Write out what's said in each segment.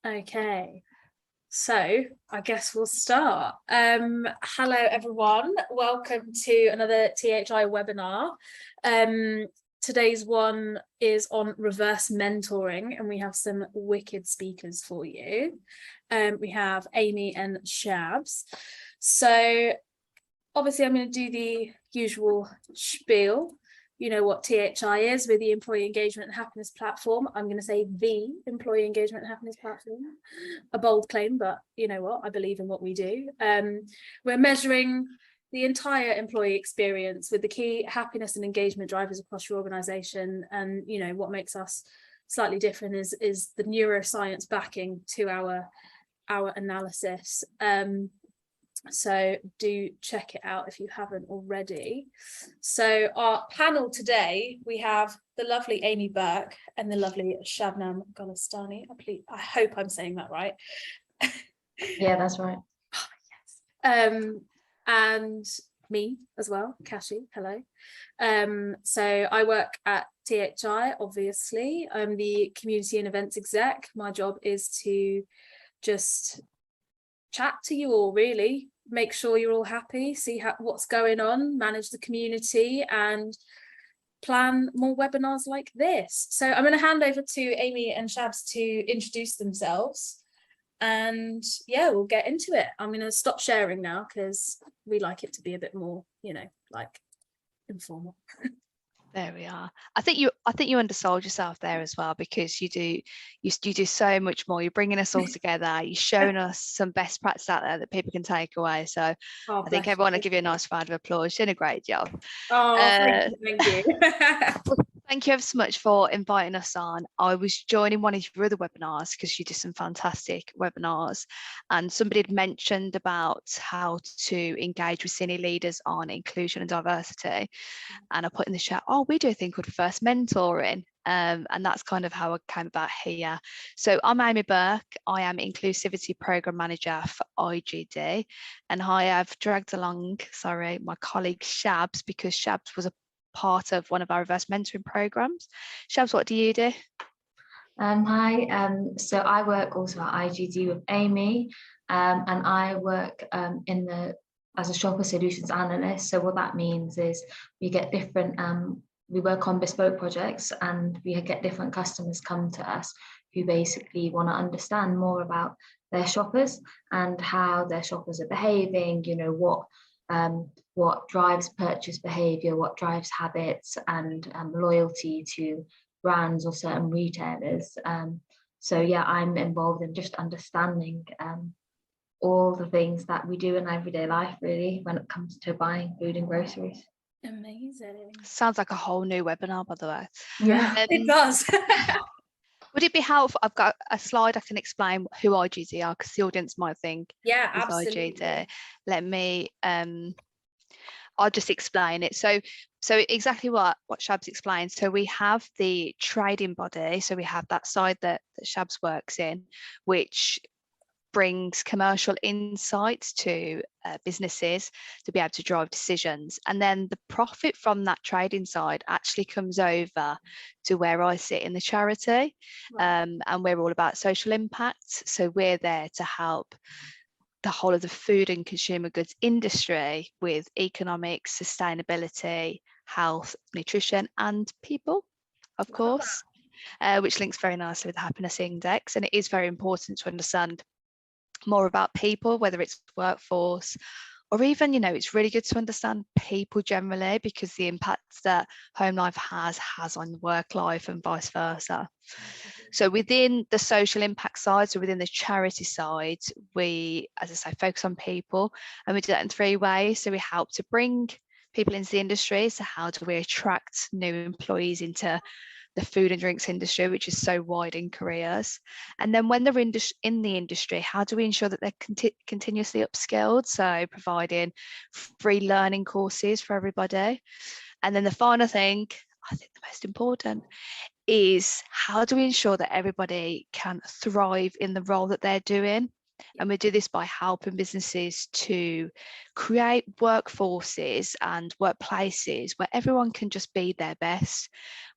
Okay, so I guess we'll start. Hello everyone, welcome to another THI webinar. Today's one is on reverse mentoring, and we have some wicked speakers for you. We have Amie and Shabs. So obviously I'm going to do the usual spiel. You know what THI is. We're the Employee Engagement and Happiness Platform. I'm going to say the Employee Engagement and Happiness Platform. A bold claim, but you know what? I believe in what we do. We're measuring the entire employee experience with the key happiness and engagement drivers across your organisation. And you know what makes us slightly different is the neuroscience backing to our analysis. So do check it out if you haven't already. So our panel today, we have the lovely Amie Burke and the lovely Shabnam Golestani. I hope I'm saying that right. Yeah, that's right. Yes. And me as well, Kashi, hello. So I work at THI, obviously. I'm the community and events exec. My job is to just chat to you all, really. Make sure you're all happy, see what's going on, manage the community, and plan more webinars like this. So I'm going to hand over to Amie and Shabs to introduce themselves. And yeah, we'll get into it. I'm going to stop sharing now because we like it to be a bit more, you know, like informal. There we are. I think you undersold yourself there as well, because you do so much more. You're bringing us all together. You're showing us some best practice out there that people can take away. So I think everyone will give you a nice round of applause. You're doing a great job. Oh, thank you. Thank you ever so much for inviting us on. I was joining one of your other webinars because you do some fantastic webinars, and somebody had mentioned about how to engage with senior leaders on inclusion and diversity. And I put in the chat, oh, we do a thing called reverse mentoring. And that's kind of how I came about here. So I'm Amie Burke. I am Inclusivity Programme Manager for IGD. And I have dragged along, my colleague Shabs, because Shabs was a part of one of our reverse mentoring programs. Shabs, what do you do? Hi, so I work also at IGD with Amie, and I work as a shopper solutions analyst. So what that means is we get different, we work on bespoke projects, and we get different customers come to us who basically want to understand more about their shoppers and how their shoppers are behaving, you know, what drives purchase behavior, what drives habits and loyalty to brands or certain retailers. So yeah, I'm involved in just understanding all the things that we do in everyday life, really, when it comes to buying food and groceries. Amazing. Sounds like a whole new webinar, by the way. Yeah, it does. Would it be helpful? I've got a slide I can explain who IGD are, because the audience might think, yeah, absolutely. IGD. Let me I'll just explain it. So exactly what Shabs explained. So we have the trading body. So we have that side that Shabs works in, which brings commercial insights to businesses to be able to drive decisions. And then the profit from that trading side actually comes over to where I sit in the charity. Right. And we're all about social impact. So we're there to help the whole of the food and consumer goods industry with economics, sustainability, health, nutrition, and people, of course, which links very nicely with the happiness index. And it is very important to understand more about people, whether it's workforce or even, you know, it's really good to understand people generally, because the impacts that home life has on work life and vice versa. So within the social impact side, so within the charity side, we, as I say, focus on people, and we do that in 3 ways. So we help to bring people into the industry. So how do we attract new employees into the food and drinks industry, which is so wide in careers? And then when they're in the industry, how do we ensure that they're continuously upskilled? So providing free learning courses for everybody. And then the final thing, I think the most important, is how do we ensure that everybody can thrive in the role that they're doing? And we do this by helping businesses to create workforces and workplaces where everyone can just be their best,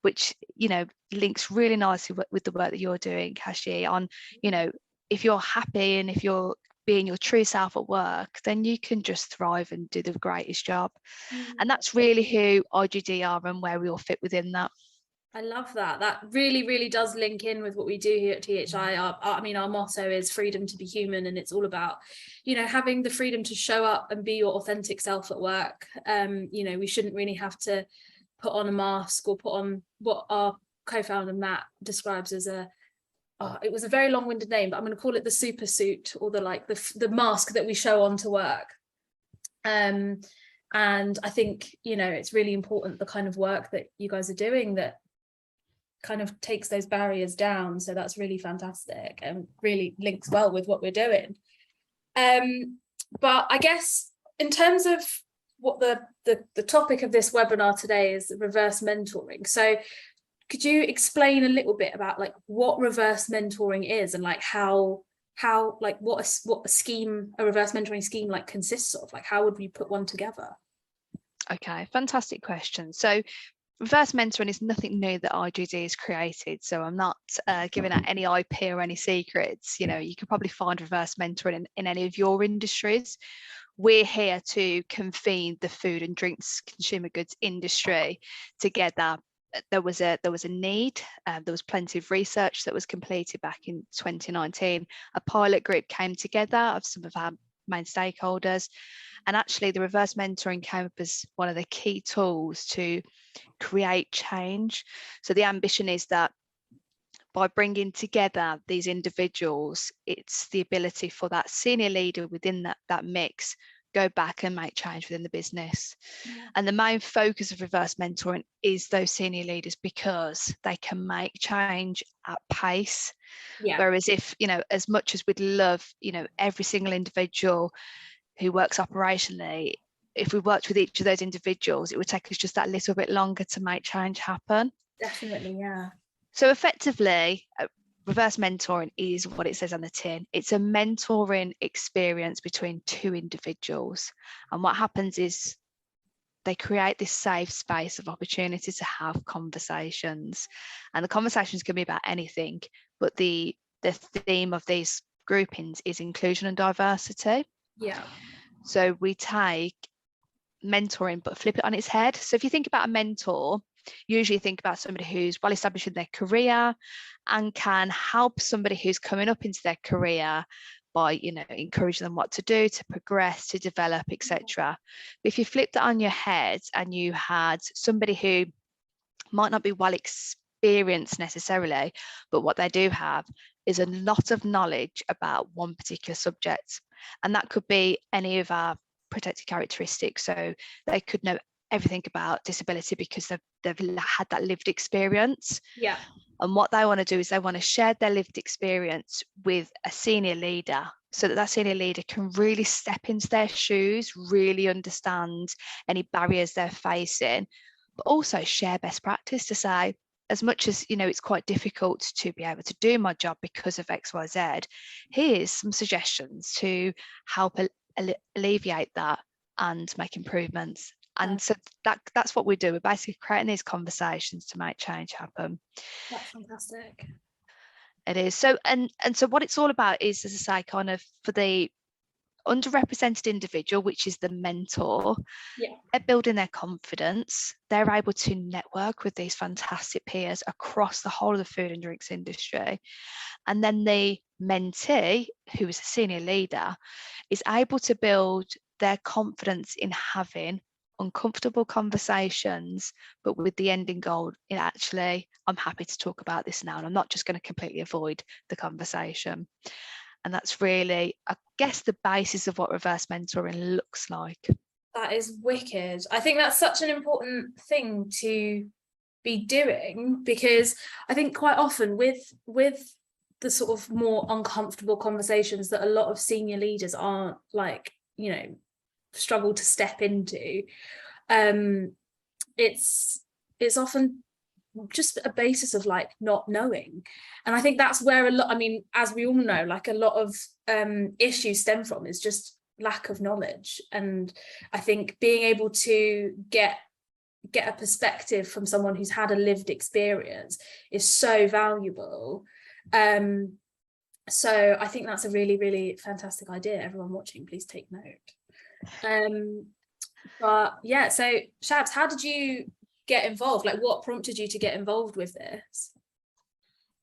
which, you know, links really nicely with the work that you're doing, Kashi, on, you know, if you're happy and if you're being your true self at work, then you can just thrive and do the greatest job. And that's really who IGD are and where we all fit within that. I love that. That really, really does link in with what we do here at THI. Our motto is freedom to be human, and it's all about, having the freedom to show up and be your authentic self at work. We shouldn't really have to put on a mask or put on what our co-founder Matt describes as it was a very long-winded name, but I'm going to call it the super suit, or the mask that we show on to work. And I think, it's really important, the kind of work that you guys are doing that kind of takes those barriers down. So that's really fantastic and really links well with what we're doing. But I guess in terms of what the topic of this webinar today is, reverse mentoring. So could you explain a little bit about what reverse mentoring is, and how what a reverse mentoring scheme consists of? How would we put one together? Okay, fantastic question. So reverse mentoring is nothing new that IGD has created, so I'm not giving out any IP or any secrets. You could probably find reverse mentoring in any of your industries. We're here to convene the food and drinks consumer goods industry together. There was a need. There was plenty of research that was completed back in 2019. A pilot group came together of some of our main stakeholders, and actually the reverse mentoring came up as one of the key tools to create change. So the ambition is that by bringing together these individuals, it's the ability for that senior leader within that mix go back and make change within the business. Yeah. And the main focus of reverse mentoring is those senior leaders, because they can make change at pace. Yeah. Whereas if, as much as we'd love, every single individual who works operationally, if we worked with each of those individuals, it would take us just that little bit longer to make change happen. Definitely, yeah. So effectively, reverse mentoring is what it says on the tin. It's a mentoring experience between two individuals. And what happens is they create this safe space of opportunity to have conversations. And the conversations can be about anything, but the theme of these groupings is inclusion and diversity. Yeah. So we take mentoring but flip it on its head. So if you think about a mentor, usually think about somebody who's well established in their career and can help somebody who's coming up into their career by encouraging them what to do, to progress, to develop, etc. But if you flip that on your head and you had somebody who might not be well experienced necessarily, but what they do have is a lot of knowledge about one particular subject, and that could be any of our protected characteristics. So they could know everything about disability because they've had that lived experience. Yeah. And what they want to do is they want to share their lived experience with a senior leader, so that senior leader can really step into their shoes, really understand any barriers they're facing, but also share best practice to say, as much as it's quite difficult to be able to do my job because of XYZ, here's some suggestions to help alleviate that and make improvements. And so that's what we do. We're basically creating these conversations to make change happen. That's fantastic. It is. So and so what it's all about is, as I say, kind of for the underrepresented individual, which is the mentor, they're building their confidence. They're able to network with these fantastic peers across the whole of the food and drinks industry. And then the mentee, who is a senior leader, is able to build their confidence in having uncomfortable conversations, but with the ending goal in actually, I'm happy to talk about this now, and I'm not just going to completely avoid the conversation. And that's really, I guess, the basis of what reverse mentoring looks like. That is wicked. I think that's such an important thing to be doing, because I think quite often with the sort of more uncomfortable conversations that a lot of senior leaders aren't struggle to step into, it's often just a basis of not knowing. And I think that's where a lot, as we all know, a lot of issues stem from is just lack of knowledge. And I think being able to get a perspective from someone who's had a lived experience is so valuable. So I think that's a really, really fantastic idea. Everyone watching, please take note. But yeah, so Shabs, how did you get involved? Like, what prompted you to get involved with this?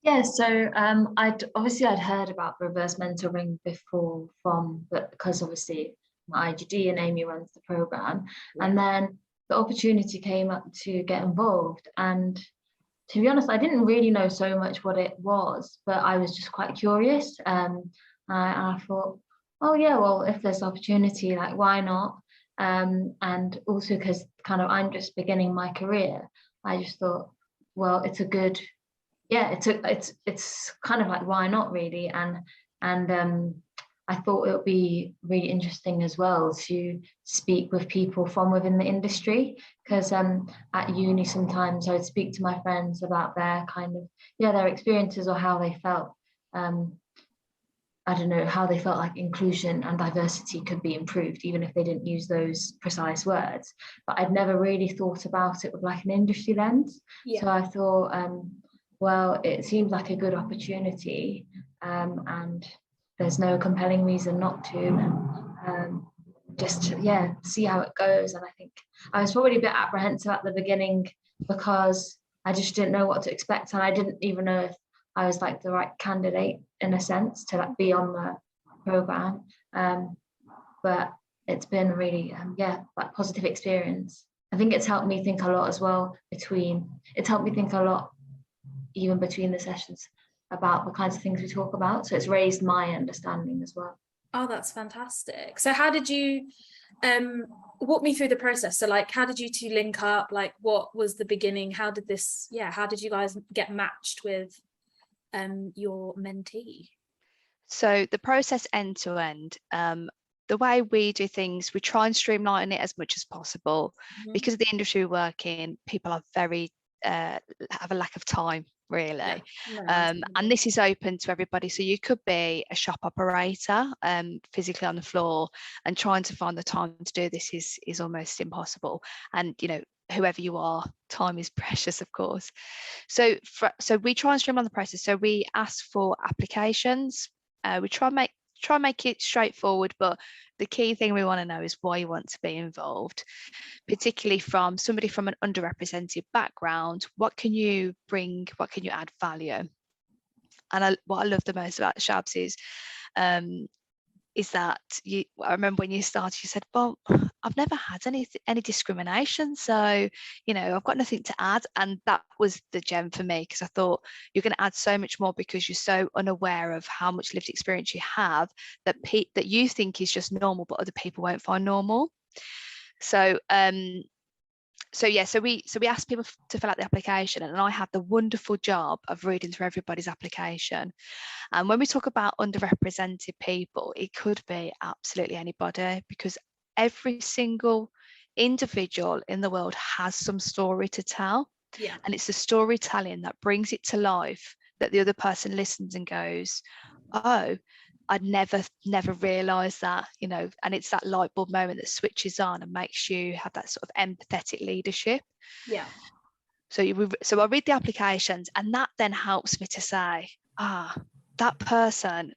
Yeah, so I'd heard about reverse mentoring before but because obviously my IGD and Amie runs the program, and then the opportunity came up to get involved. And to be honest, I didn't really know so much what it was, but I was just quite curious. I thought, oh yeah, well, if there's opportunity, like why not? And also because kind of I'm just beginning my career, I just thought, well, it's a good, yeah, it's kind of like why not really, and I thought it would be really interesting as well to speak with people from within the industry, because at uni sometimes I would speak to my friends about their kind of their experiences or how they felt. I don't know how they felt like inclusion and diversity could be improved, even if they didn't use those precise words. But I'd never really thought about it with like an industry lens. So I thought, well, it seems like a good opportunity, and there's no compelling reason not to. Just see how it goes. And I think I was probably a bit apprehensive at the beginning because I just didn't know what to expect, and I didn't even know if I was like the right candidate in a sense to like be on the program. But it's been really like positive experience. I think it's helped me think a lot as well even between the sessions about the kinds of things we talk about. So it's raised my understanding as well. Oh, that's fantastic. So how did you walk me through the process? So like, how did you two link up? Like, what was the beginning? How did you guys get matched with your mentee? So the process end to end, the way we do things, we try and streamline it as much as possible. Because of the industry we work in, people are very have a lack of time, really. And this is open to everybody. So you could be a shop operator physically on the floor, and trying to find the time to do this is almost impossible. And whoever you are, time is precious, of course. So we try and streamline the process. So we ask for applications. We try and make it straightforward, but the key thing we want to know is why you want to be involved, particularly from somebody from an underrepresented background. What can you bring? What can you add value? And what I love the most about Shabs is that I remember when you started, you said, well, I've never had any discrimination, so I've got nothing to add. And that was the gem for me, because I thought you're going to add so much more, because you're so unaware of how much lived experience you have that you think is just normal, but other people won't find normal. So we asked people to fill out the application, and I had the wonderful job of reading through everybody's application. And when we talk about underrepresented people, it could be absolutely anybody, because every single individual in the world has some story to tell. And it's the storytelling that brings it to life, that the other person listens and goes, oh, I'd never realised that, and it's that light bulb moment that switches on and makes you have that sort of empathetic leadership. So I read the applications, and that then helps me to say, that person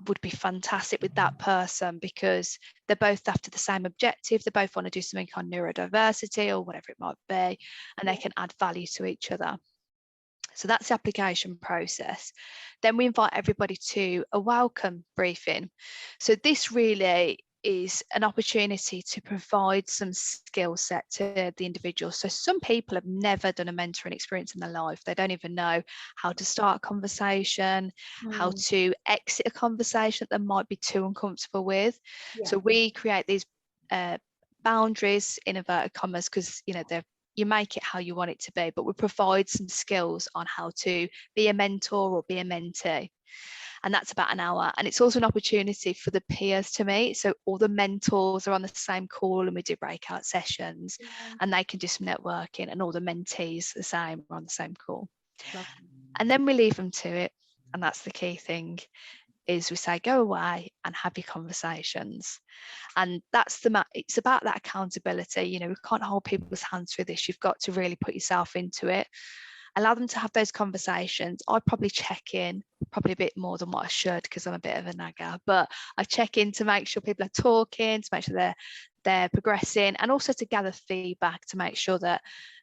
would be fantastic with that person, because they're both after the same objective. They both want to do something on neurodiversity or whatever it might be, and they can add value to each other. So that's the application process. Then we invite everybody to a welcome briefing. So this really is an opportunity to provide some skill set to the individual. So some people have never done a mentoring experience in their life. They don't even know how to start a conversation, how to exit a conversation that they might be too uncomfortable with. So we create these boundaries in inverted commas, because you make it how you want it to be, but we provide some skills on how to be a mentor or be a mentee. And that's about an hour. And it's also an opportunity for the peers to meet. So all the mentors are on the same call, and we do breakout sessions, and they can do some networking, and all the mentees the same, are on the same call. And then we leave them to it. And that's the key thing, is we say, go away and have your conversations. And it's about that accountability. We can't hold people's hands through this. You've got to really put yourself into it. allow them to have those conversations. I probably check in probably a bit more than what I should, because I'm a bit of a nagger, but I check in to make sure people are talking, to make sure they're progressing, and also to gather feedback to make sure that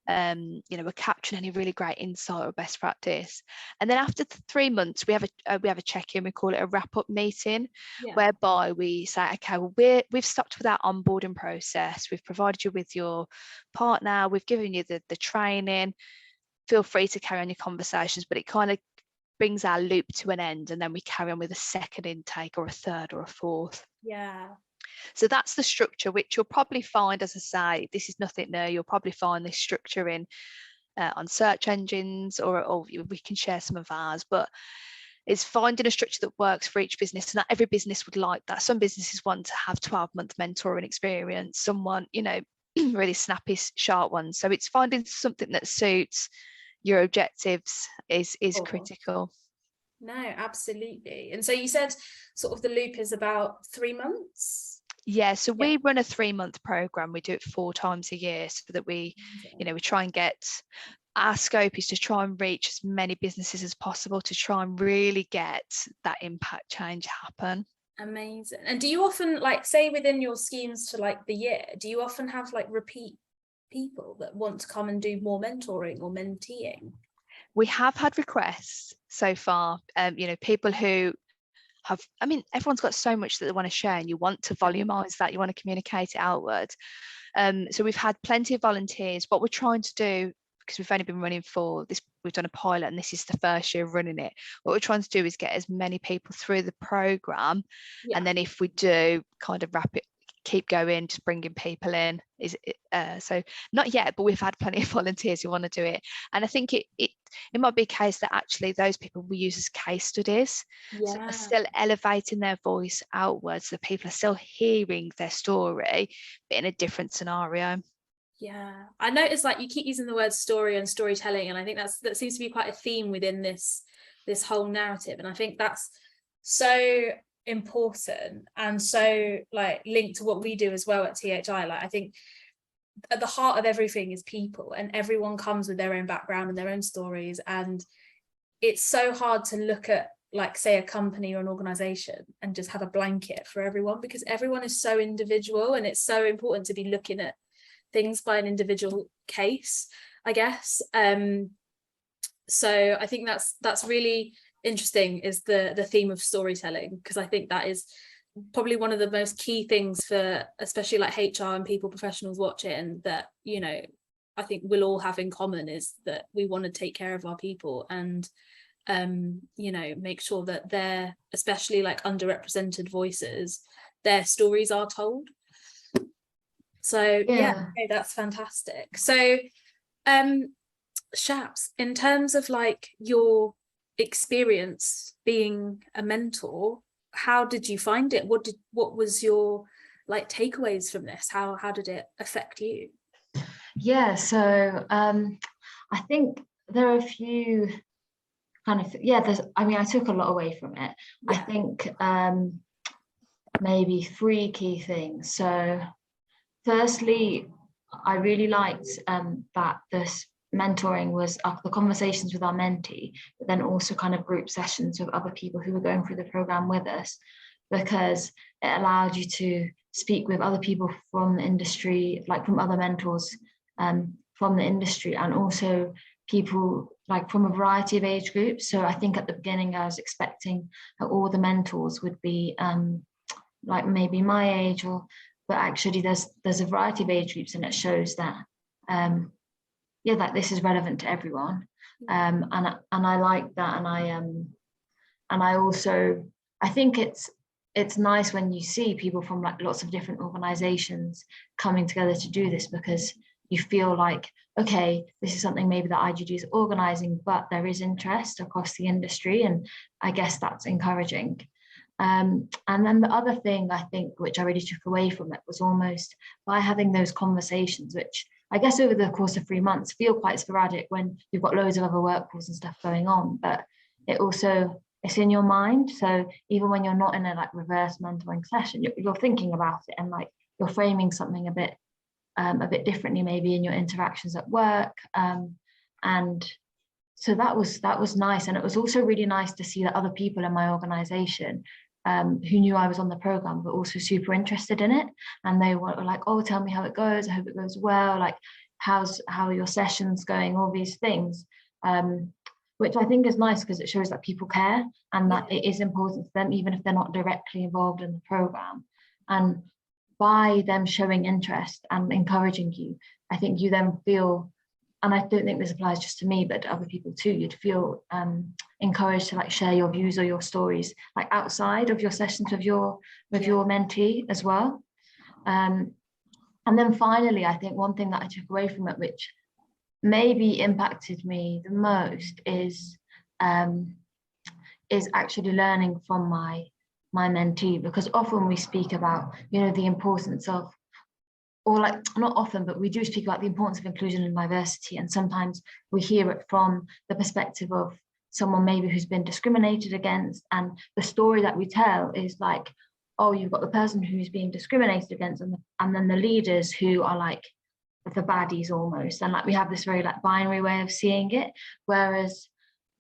we're capturing any really great insight or best practice. And then after 3 months, we have a check-in. We call it a wrap-up meeting, whereby we say, okay, well, we've stopped with our onboarding process. We've provided you with your partner. We've given you the training. Feel free to carry on your conversations, but it kind of brings our loop to an end, and then we carry on with a second intake or a third or a fourth. Yeah. So that's the structure, which you'll probably find, as I say, this is nothing new. You'll probably find this structure in on search engines, or we can share some of ours, but it's finding a structure that works for each business, and not every business would like that. Some businesses want to have 12-month mentoring experience, someone, really snappy, sharp ones. So it's finding something that suits your objectives is critical. No, absolutely. And so you said sort of the loop is about 3 months? Yeah, so we run a 3-month program. We do it 4 times a year, so that we try and get, our scope is to try and reach as many businesses as possible, to try and really get that impact change happen. Amazing. And do you often, like, say within your schemes for like the year, do you often have like repeat people that want to come and do more mentoring or menteeing? We have had requests so far, people who have, everyone's got so much that they want to share, and you want to volumize that, you want to communicate it outward. So we've had plenty of volunteers. What we're trying to do, because we've only been running for this, we've done a pilot and this is the first year of running it, what we're trying to do is get as many people through the program, and then if we do kind of keep going, just bringing people in. So not yet, but we've had plenty of volunteers who want to do it, and I think it might be a case that actually those people we use as case studies, so they're still elevating their voice outwards, so people are still hearing their story but in a different scenario. Yeah, I noticed like you keep using the word story and storytelling, and I think that seems to be quite a theme within this whole narrative, and I think that's so important and so like linked to what we do as well at THI. Like, I think at the heart of everything is people, and everyone comes with their own background and their own stories, and it's so hard to look at, like, say a company or an organization and just have a blanket for everyone, because everyone is so individual, and it's so important to be looking at things by an individual case, I guess. So I think that's really interesting, is the theme of storytelling, because I think that is probably one of the most key things for especially like HR and people professionals watching, that I think we'll all have in common, is that we want to take care of our people and make sure that they're, especially like underrepresented voices, their stories are told. So okay, that's fantastic. So Shabs, in terms of like your experience being a mentor, how did you find it? What was your like takeaways from this? How did it affect you? So I think there are a few kind of I took a lot away from it. I think maybe 3 key things. So firstly, I really liked that this mentoring was the conversations with our mentee, but then also kind of group sessions with other people who were going through the program with us, because it allowed you to speak with other people from the industry, like from other mentors from the industry, and also people like from a variety of age groups. So I think at the beginning I was expecting that all the mentors would be like maybe my age, but actually there's a variety of age groups, and it shows that that this is relevant to everyone, and I like that, and I also think it's nice when you see people from like lots of different organizations coming together to do this, because you feel like, okay, this is something maybe that IGD is organizing, but there is interest across the industry, and I guess that's encouraging. And then the other thing I think, which I really took away from it, was almost by having those conversations, which I guess over the course of 3 months feel quite sporadic when you've got loads of other work calls and stuff going on, but it's in your mind. So even when you're not in a like reverse mentoring session, you're thinking about it, and like you're framing something a bit differently maybe in your interactions at work, and so that was nice. And it was also really nice to see that other people in my organization who knew I was on the program but also super interested in it, and they were like, oh, tell me how it goes, I hope it goes well, like how are your sessions going, all these things, which I think is nice because it shows that people care and that it is important to them even if they're not directly involved in the program. And by them showing interest and encouraging you, I think you then feel, and I don't think this applies just to me, but to other people too, you'd feel encouraged to like share your views or your stories like outside of your sessions with your mentee as well. And then finally, I think one thing that I took away from it, which maybe impacted me the most, is actually learning from my mentee, because often we speak about, you know, the importance of, or like not often, but we do speak about the importance of inclusion and diversity. And sometimes we hear it from the perspective of someone maybe who's been discriminated against. And the story that we tell is like, oh, you've got the person who's being discriminated against, and then the leaders who are like the baddies almost. And like we have this very like binary way of seeing it. Whereas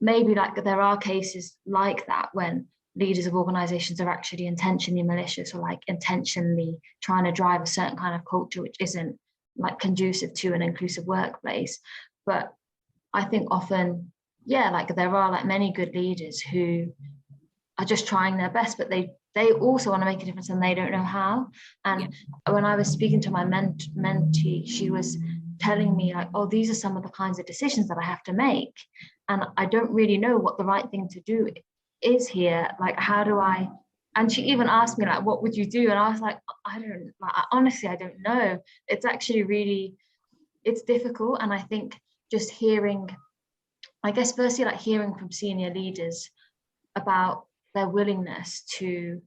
maybe like there are cases like that when leaders of organizations are actually intentionally malicious or like intentionally trying to drive a certain kind of culture which isn't like conducive to an inclusive workplace. But I think often, like there are like many good leaders who are just trying their best, but they also want to make a difference and they don't know how. And when I was speaking to my mentee, she was telling me like, oh, these are some of the kinds of decisions that I have to make, and I don't really know what the right thing to do is here. Like, how do I? And she even asked me like, what would you do? And I was like, honestly, I don't know. It's actually really, it's difficult. And I think just hearing, I guess firstly, like hearing from senior leaders about their willingness to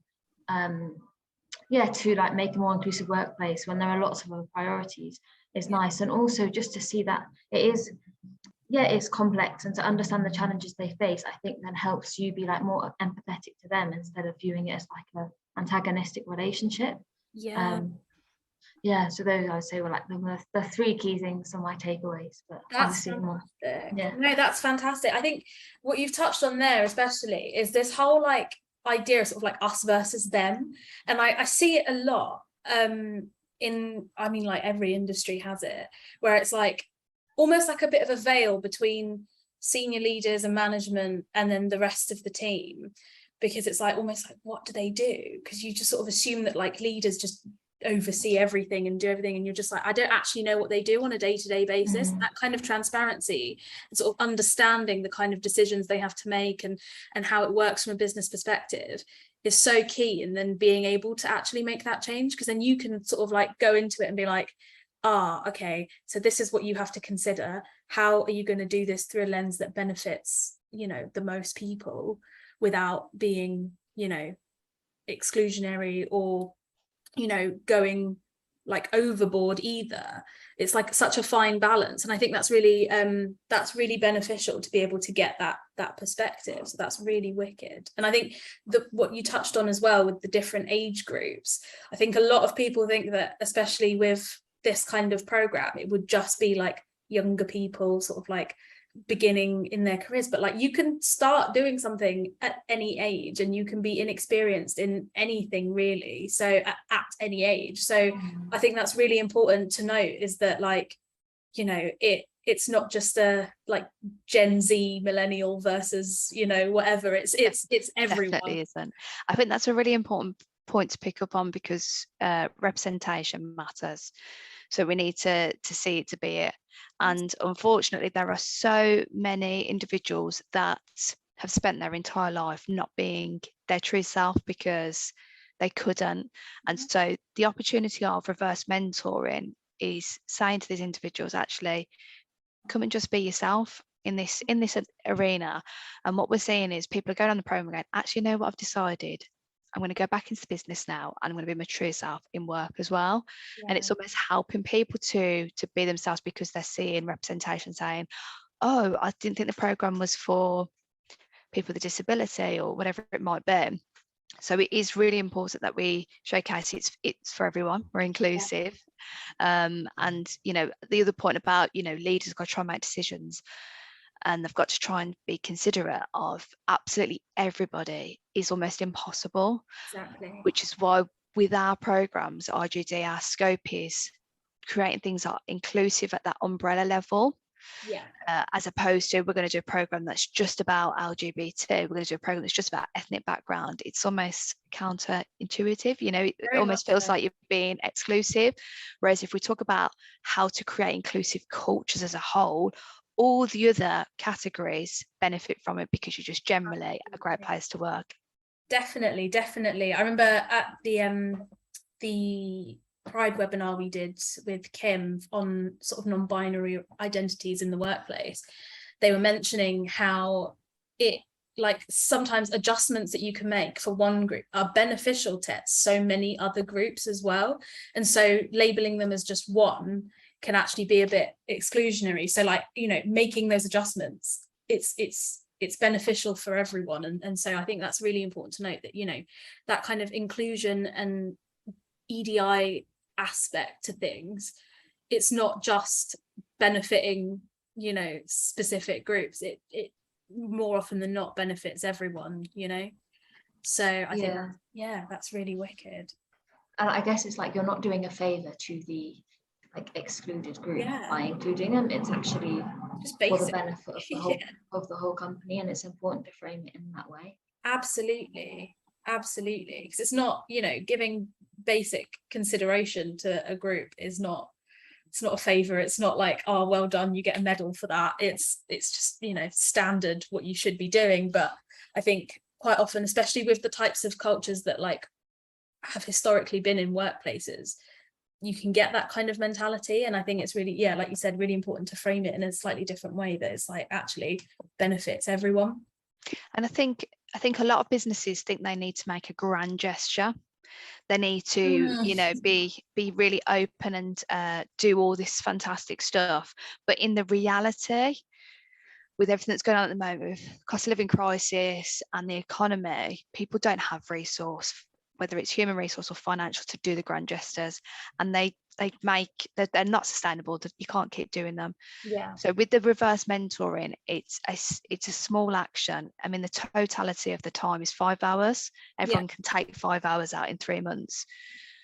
to like make a more inclusive workplace when there are lots of other priorities is nice. And also just to see that it's complex, and to understand the challenges they face, I think then helps you be like more empathetic to them instead of viewing it as like an antagonistic relationship. So those I would say were like the three key things are my takeaways. But that's fantastic. No, that's fantastic. I think what you've touched on there especially is this whole like idea of sort of like us versus them, and I see it a lot in, I mean, like every industry has it, where it's like almost like a bit of a veil between senior leaders and management and then the rest of the team, because it's like almost like, what do they do? Because you just sort of assume that like leaders just oversee everything and do everything, and you're just like, I don't actually know what they do on a day-to-day basis. That kind of transparency and sort of understanding the kind of decisions they have to make and how it works from a business perspective is so key. And then being able to actually make that change, because then you can sort of like go into it and be like, okay, so this is what you have to consider. How are you going to do this through a lens that benefits, you know, the most people without being, you know, exclusionary or, you know, going like overboard either. It's like such a fine balance, and I think that's really beneficial to be able to get that perspective. So that's really wicked. And I think what you touched on as well with the different age groups, I think a lot of people think that, especially with this kind of program, it would just be like younger people sort of like beginning in their careers, but like you can start doing something at any age, and you can be inexperienced in anything really, so at any age. So I think that's really important to note, is that like, you know, it's not just a like Gen Z millennial versus, you know, whatever. It's everyone. Definitely isn't. I think that's a really important point to pick up on, because representation matters. So we need to see it to be it. And unfortunately, there are so many individuals that have spent their entire life not being their true self because they couldn't. And so the opportunity of reverse mentoring is saying to these individuals, actually, come and just be yourself in this arena. And what we're seeing is people are going on the program and going, actually, you know what, I've decided I'm going to go back into business now, and I'm going to be my true self in work as well. And it's almost helping people to be themselves, because they're seeing representation, saying, oh, I didn't think the program was for people with a disability or whatever it might be. So it is really important that we showcase it's for everyone, we're inclusive. And, you know, the other point about, you know, leaders got to try and make decisions. and they've got to try and be considerate of absolutely everybody is almost impossible. Exactly. Which is why with our programs at IGD, our scope is creating things that are inclusive at that umbrella level. Yeah. As opposed to, we're going to do a program that's just about LGBT, we're going to do a program that's just about ethnic background. It's almost counterintuitive, you know, it almost feels like you're being exclusive. Whereas if we talk about how to create inclusive cultures as a whole, all the other categories benefit from it, because you're just generally a great place to work. Definitely. I remember at the Pride webinar we did with Kim on sort of non-binary identities in the workplace, they were mentioning how it, like, sometimes adjustments that you can make for one group are beneficial to so many other groups as well, and so labeling them as just one can actually be a bit exclusionary. So, like, you know, making those adjustments, it's beneficial for everyone, and so I think that's really important to note, that, you know, that kind of inclusion and EDI aspect to things, it's not just benefiting, you know, specific groups, it more often than not benefits everyone, you know. So I think that's really wicked. And I guess it's like you're not doing a favor to the like excluded group by including them. It's actually just for the benefit of the whole of the whole company, and it's important to frame it in that way. Absolutely, because it's not, you know, giving basic consideration to a group is not, it's not a favor. It's not like, oh, well done, you get a medal for that. It's just, you know, standard what you should be doing. But I think quite often, especially with the types of cultures that like have historically been in workplaces, you can get that kind of mentality. And I think it's really, like you said, really important to frame it in a slightly different way, that it's like actually benefits everyone. And I think a lot of businesses think they need to make a grand gesture. They need to, you know, be really open and do all this fantastic stuff. But in the reality, with everything that's going on at the moment, with cost of living crisis and the economy, people don't have resource, whether it's human resource or financial, to do the grand gestures, and they're not sustainable. You can't keep doing them. So with the reverse mentoring, it's a small action. I mean, the totality of the time is 5 hours. Everyone can take 5 hours out in 3 months,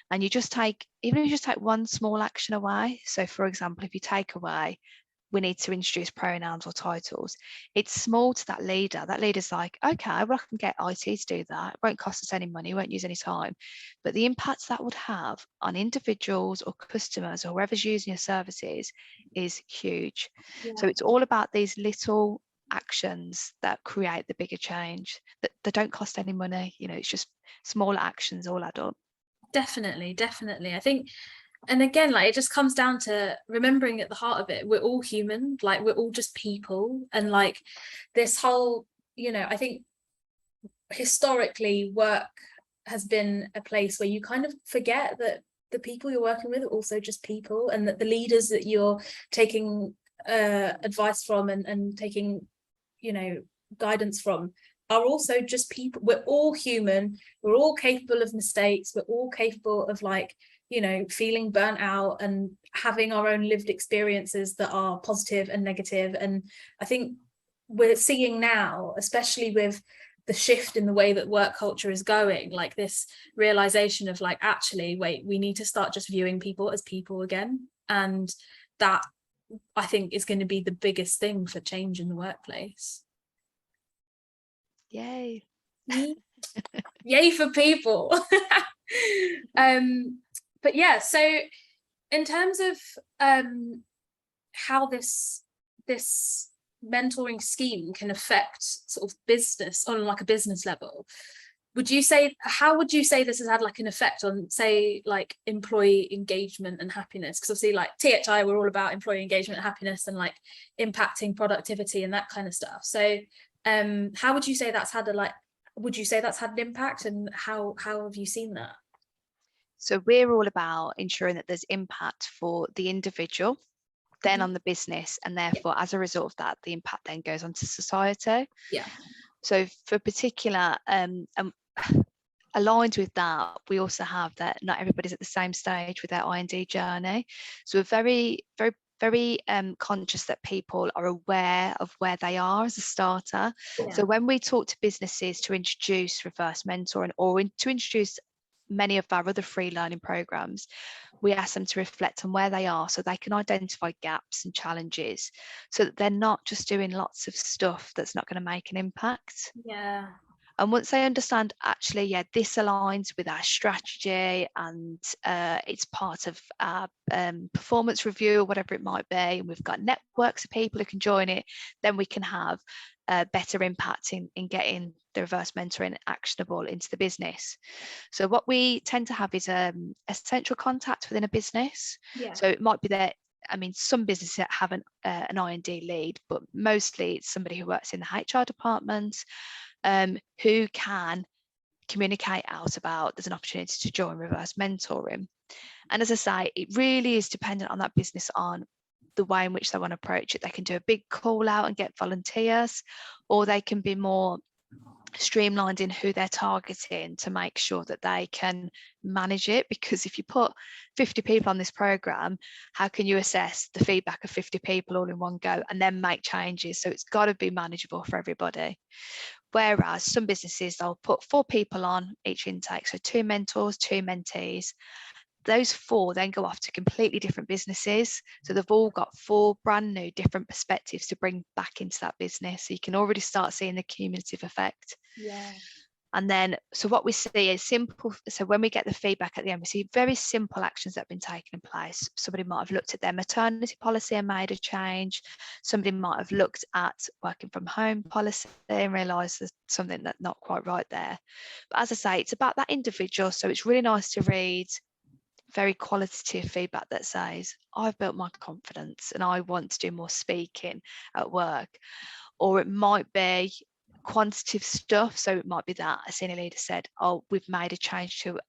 and you just take, even if you just take one small action away. So for example, if you take away, we need to introduce pronouns or titles, it's small to that leader. That leader's like, okay, well, I can get IT to do that. It won't cost us any money, it won't use any time. But the impact that would have on individuals or customers or whoever's using your services is huge. So it's all about these little actions that create the bigger change, that don't cost any money. You know, it's just smaller actions all add up. Definitely. I think, and again, like, it just comes down to remembering at the heart of it, we're all human, like we're all just people. And like this whole, you know, I think historically work has been a place where you kind of forget that the people you're working with are also just people, and that the leaders that you're taking advice from and taking, you know, guidance from are also just people. We're all human, we're all capable of mistakes, we're all capable of, like, you know, feeling burnt out and having our own lived experiences that are positive and negative. And I think we're seeing now, especially with the shift in the way that work culture is going, like this realization of like, actually, wait, we need to start just viewing people as people again. And that, I think, is going to be the biggest thing for change in the workplace. Yay. Yay for people. But yeah, so in terms of how this mentoring scheme can affect sort of business on like a business level, how would you say this has had like an effect on, say, like employee engagement and happiness? Because obviously, like THI, we're all about employee engagement and happiness and like impacting productivity and that kind of stuff. So how would you say that's had an impact, and how have you seen that? So we're all about ensuring that there's impact for the individual, then on the business, and therefore as a result of that, the impact then goes on to society. So for particular, aligned with that, we also have that not everybody's at the same stage with their I&D journey. So we're very, very very conscious that people are aware of where they are as a starter. Yeah. So when we talk to businesses to introduce reverse mentoring or to introduce many of our other free learning programs, we ask them to reflect on where they are so they can identify gaps and challenges, so that they're not just doing lots of stuff that's not going to make an impact. Yeah. And once they understand, actually, yeah, this aligns with our strategy and it's part of our performance review or whatever it might be, and we've got networks of people who can join it, then we can have better impact in getting the reverse mentoring actionable into the business. So what we tend to have is a central contact within a business. Yeah. So it might be that, I mean, some businesses have an I&D lead, but mostly it's somebody who works in the HR department, who can communicate out about there's an opportunity to join reverse mentoring. And as I say, it really is dependent on that business, on the way in which they want to approach it. They can do a big call out and get volunteers, or they can be more streamlined in who they're targeting to make sure that they can manage it. Because if you put 50 people on this program, how can you assess the feedback of 50 people all in one go and then make changes? So it's got to be manageable for everybody. Whereas some businesses, they'll put 4 people on each intake, so 2 mentors, 2 mentees. Those 4 then go off to completely different businesses. So they've all got 4 brand new different perspectives to bring back into that business. So you can already start seeing the cumulative effect. Yeah. And then, so what we see is simple. So when we get the feedback at the end, we see very simple actions that have been taken in place. Somebody might have looked at their maternity policy and made a change. Somebody might have looked at working from home policy and realised there's something that's not quite right there. But as I say, it's about that individual. So it's really nice to read very qualitative feedback that says, I've built my confidence and I want to do more speaking at work. Or it might be quantitative stuff. So it might be that a senior leader said, oh, we've made a change to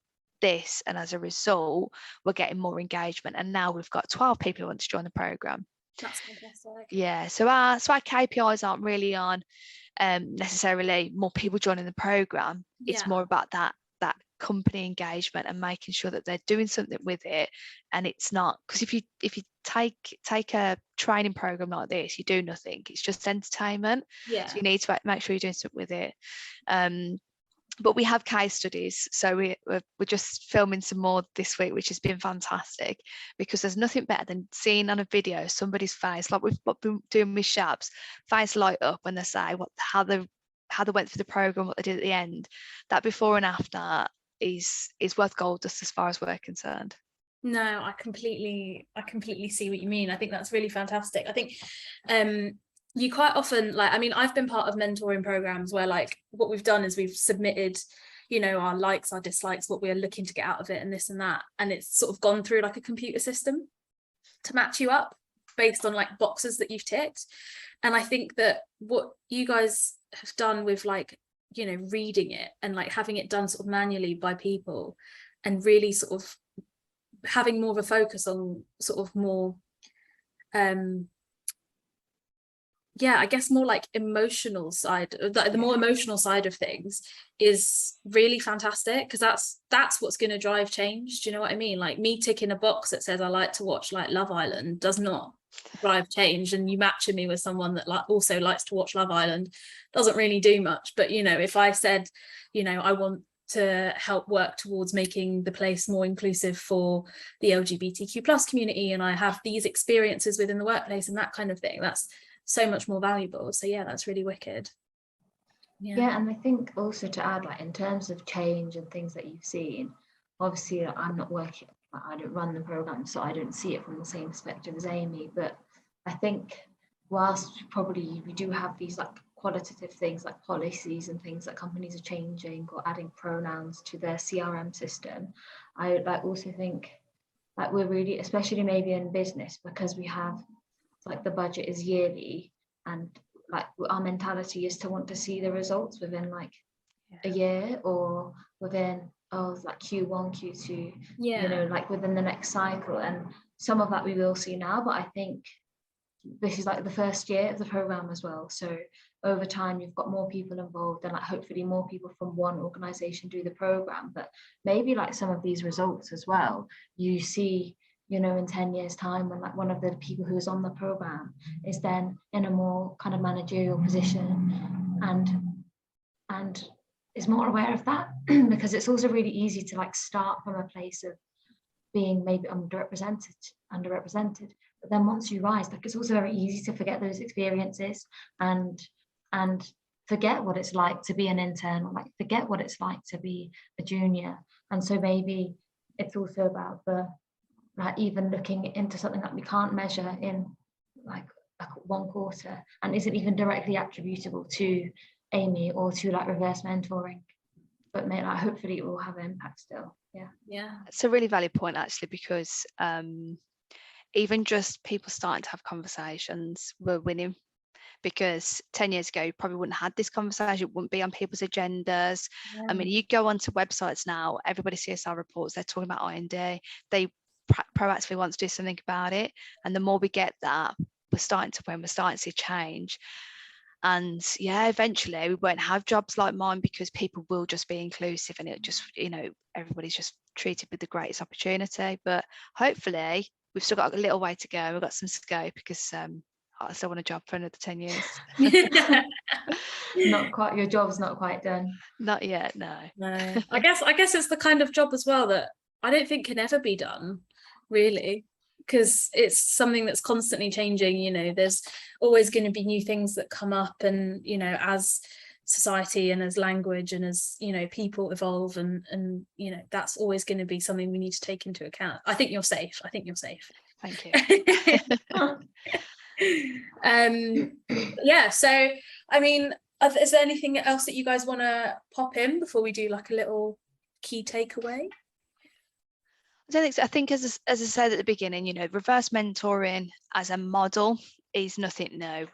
this, and as a result, we're getting more engagement. And now we've got 12 people who want to join the program. That's fantastic. Yeah. So our KPIs aren't really on necessarily more people joining the program. It's more about that company engagement and making sure that they're doing something with it. And it's not, because if you take a training program like this, you do nothing, it's just entertainment. Yeah. So you need to make sure you're doing something with it. But we have case studies, so we're just filming some more this week, which has been fantastic, because there's nothing better than seeing on a video somebody's face, like we've been doing with Shabs, face light up when they say how they went through the program, what they did at the end. That before and after is worth gold dust as far as we're concerned. No, I completely see what you mean. I think that's really fantastic. I think you quite often, like, I mean, I've been part of mentoring programs where, like, what we've done is we've submitted, you know, our likes, our dislikes, what we are looking to get out of it, and this and that, and it's sort of gone through like a computer system to match you up based on like boxes that you've ticked. And I think that what you guys have done with, like, you know, reading it and like having it done sort of manually by people, and really sort of having more of a focus on sort of more I guess more like emotional side, the more emotional side of things is really fantastic, because that's what's going to drive change. Do you know what I mean? Like, me ticking a box that says I like to watch like Love Island does not drive change, and you matching me with someone that also likes to watch Love Island doesn't really do much. But, you know, if I said, you know, I want to help work towards making the place more inclusive for the LGBTQ+ community, and I have these experiences within the workplace and that kind of thing, that's so much more valuable. So yeah, that's really wicked. Yeah, and I think also to add, like, in terms of change and things that you've seen, obviously I'm not working, I don't run the program, so I don't see it from the same perspective as Amie, but I think whilst probably we do have these like qualitative things like policies and things that companies are changing or adding pronouns to their CRM system, I like also think like we're really, especially maybe in business, because we have like the budget is yearly, and like our mentality is to want to see the results within like a year, or within like Q1, Q2, you know, like within the next cycle. And some of that we will see now, but I think this is like the first year of the program as well, so over time you've got more people involved, and like hopefully more people from one organization do the program. But maybe like some of these results as well, you see you know, in 10 years time, when like one of the people who is on the program is then in a more kind of managerial position and is more aware of that, because it's also really easy to like start from a place of being maybe underrepresented, but then once you rise, like it's also very easy to forget those experiences and forget what it's like to be an intern, or like forget what it's like to be a junior. And so maybe it's also about the like even looking into something that we can't measure in like 1 quarter and isn't even directly attributable to Amie or to like reverse mentoring, but like hopefully it will have an impact still. Yeah, it's a really valid point actually, because even just people starting to have conversations, we're winning. Because 10 years ago, you probably wouldn't have had this conversation, it wouldn't be on people's agendas. I mean, you go onto websites now, everybody CSR reports, they're talking about I&D, they proactively want to do something about it. And the more we get that, we're starting to win, we're starting to see change. And yeah, eventually we won't have jobs like mine, because people will just be inclusive, and it just, you know, everybody's just treated with the greatest opportunity. But hopefully we've still got a little way to go, we've got some scope, because I still want a job for another 10 years. Not quite, your job's not quite done. Not yet, no. I guess it's the kind of job as well that I don't think can ever be done, really, because it's something that's constantly changing. You know, there's always going to be new things that come up, and you know, as society and as language and as, you know, people evolve, and you know, that's always going to be something we need to take into account. I think you're safe. Thank you. Yeah, so I mean, is there anything else that you guys want to pop in before we do like a little key takeaway? I don't think so. I think as I said at the beginning, you know, reverse mentoring as a model is nothing new.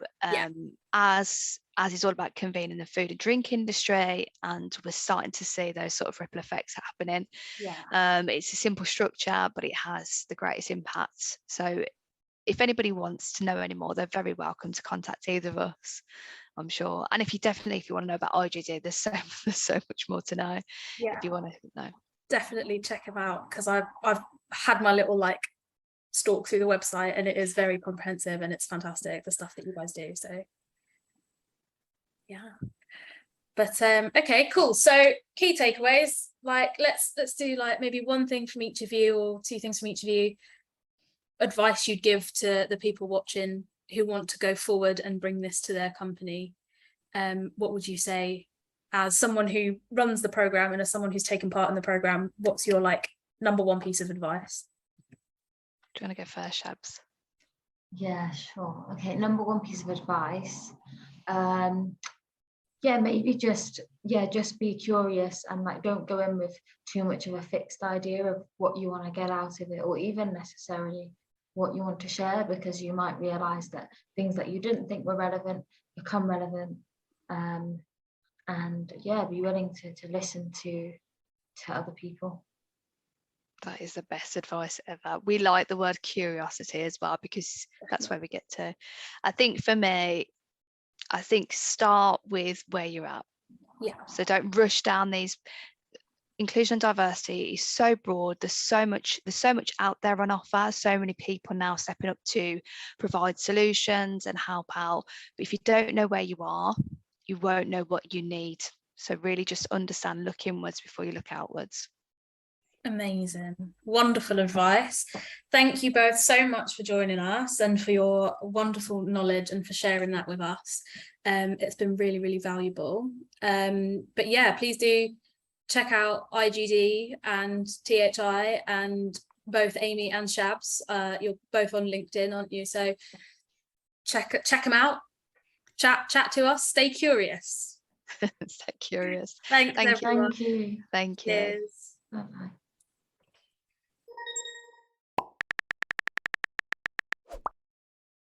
As is all about convening the food and drink industry, and we're starting to see those sort of ripple effects happening. It's a simple structure, but it has the greatest impact. So if anybody wants to know any more, they're very welcome to contact either of us, I'm sure. And if you want to know about IGD, there's so much more to know. If you want to know, definitely check them out, because I've had my little like stalk through the website, and it is very comprehensive and it's fantastic, the stuff that you guys do. So yeah, but okay, cool. So key takeaways, like let's do like maybe one thing from each of you, or 2 things from each of you, advice you'd give to the people watching who want to go forward and bring this to their company. What would you say, as someone who runs the program and as someone who's taken part in the program? What's your like number 1 piece of advice? Do you want to go first, Shabs? Yeah, sure. Okay, number 1 piece of advice, maybe just be curious, and like don't go in with too much of a fixed idea of what you want to get out of it, or even necessarily what you want to share, because you might realize that things that you didn't think were relevant become relevant. And be willing to listen to other people. That is the best advice ever. We like the word curiosity as well, because that's where we get to. I think for me, start with where you're at. So don't rush down these. Inclusion and diversity is so broad. There's so much out there on offer. So many people now stepping up to provide solutions and help out. But if you don't know where you are, you won't know what you need. So really just understand, look inwards before you look outwards. Amazing, wonderful advice. Thank you both so much for joining us and for your wonderful knowledge and for sharing that with us. It's been really, really valuable. But yeah, please do check out IGD and THI, and both Amie and Shabs. You're both on LinkedIn, aren't you? So check them out. Chat to us. Stay curious. Stay curious. Thanks, everyone. Thank you. Thank you. Cheers. Bye-bye.